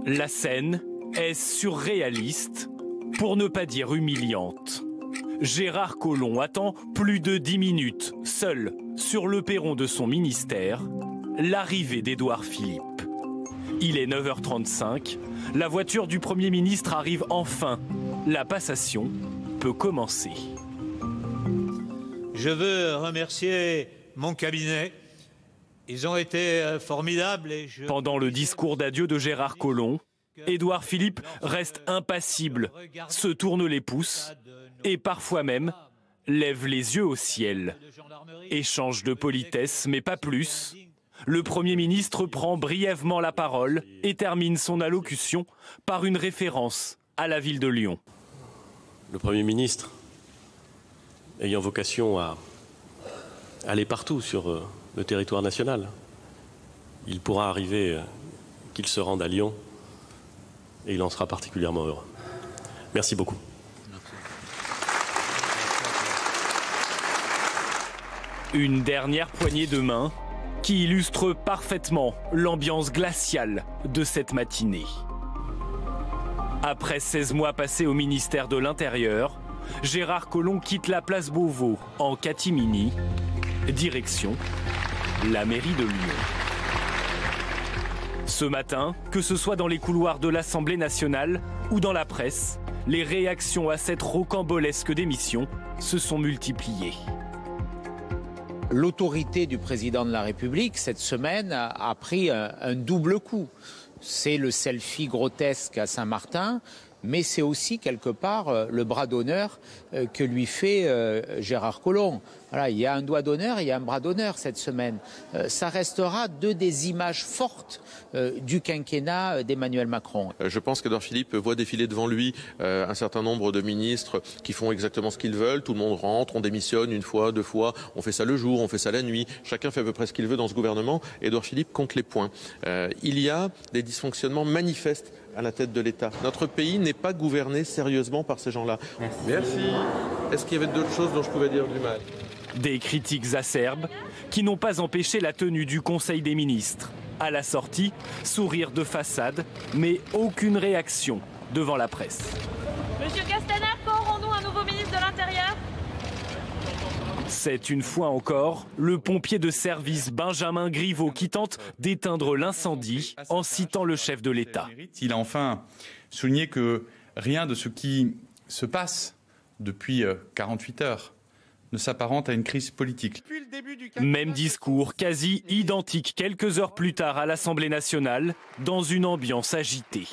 La scène est surréaliste, pour ne pas dire humiliante. Gérard Collomb attend plus de 10 minutes, seul, sur le perron de son ministère, l'arrivée d'Édouard Philippe. Il est 9h35, la voiture du Premier ministre arrive enfin. La passation peut commencer. Je veux remercier mon cabinet. Ils ont été formidables. Pendant le discours d'adieu de Gérard Collomb, Édouard Philippe reste impassible, se tourne les pouces et parfois même lève les yeux au ciel. Échange de politesse, mais pas plus. Le Premier ministre prend brièvement la parole et termine son allocution par une référence à la ville de Lyon. Le Premier ministre, ayant vocation à aller partout sur le territoire national, il pourra arriver qu'il se rende à Lyon et il en sera particulièrement heureux. Merci beaucoup. Une dernière poignée de main qui illustre parfaitement l'ambiance glaciale de cette matinée. Après 16 mois passés au ministère de l'Intérieur, Gérard Collomb quitte la place Beauvau en catimini, direction la mairie de Lyon. Ce matin, que ce soit dans les couloirs de l'Assemblée nationale ou dans la presse, les réactions à cette rocambolesque démission se sont multipliées. L'autorité du président de la République, cette semaine, a pris un double coup. C'est le selfie grotesque à Saint-Martin, mais c'est aussi quelque part le bras d'honneur que lui fait Gérard Collomb. Voilà, il y a un doigt d'honneur et il y a un bras d'honneur cette semaine. Ça restera deux des images fortes du quinquennat d'Emmanuel Macron. Je pense qu'Édouard Philippe voit défiler devant lui un certain nombre de ministres qui font exactement ce qu'ils veulent. Tout le monde rentre, on démissionne une fois, deux fois, on fait ça le jour, on fait ça la nuit. Chacun fait à peu près ce qu'il veut dans ce gouvernement. Édouard Philippe compte les points. Il y a des dysfonctionnements manifestes à la tête de l'État. Notre pays n'est pas gouverné sérieusement par ces gens-là. Merci. Est-ce qu'il y avait d'autres choses dont je pouvais dire du mal ? Des critiques acerbes qui n'ont pas empêché la tenue du Conseil des ministres. À la sortie, sourire de façade, mais aucune réaction devant la presse. Monsieur Castaner, quand aurons-nous un nouveau ministre de l'Intérieur ? C'est une fois encore le pompier de service Benjamin Griveaux qui tente d'éteindre l'incendie en citant le chef de l'État. Il a enfin souligné que rien de ce qui se passe depuis 48 heures ne s'apparente à une crise politique. Même discours quasi identique quelques heures plus tard à l'Assemblée nationale, dans une ambiance agitée.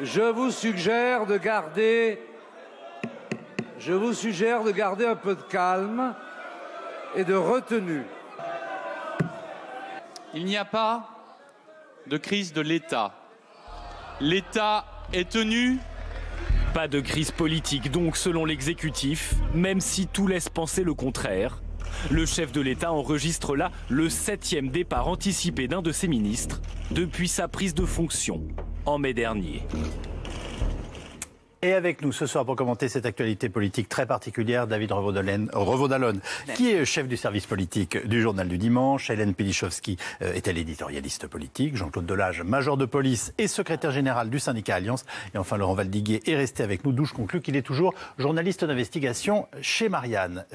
Je vous suggère de garder un peu de calme et de retenue. Il n'y a pas de crise de l'État. L'État est tenu. Pas de crise politique donc selon l'exécutif, même si tout laisse penser le contraire. Le chef de l'État enregistre là le 7e départ anticipé d'un de ses ministres depuis sa prise de fonction en mai dernier. Et avec nous ce soir pour commenter cette actualité politique très particulière, David Revaudalon, qui est chef du service politique du Journal du Dimanche. Hélène Pilichowski était l'éditorialiste politique. Jean-Claude Delage, major de police et secrétaire général du syndicat Alliance. Et enfin Laurent Valdiguier est resté avec nous, d'où je conclus qu'il est toujours journaliste d'investigation chez Marianne.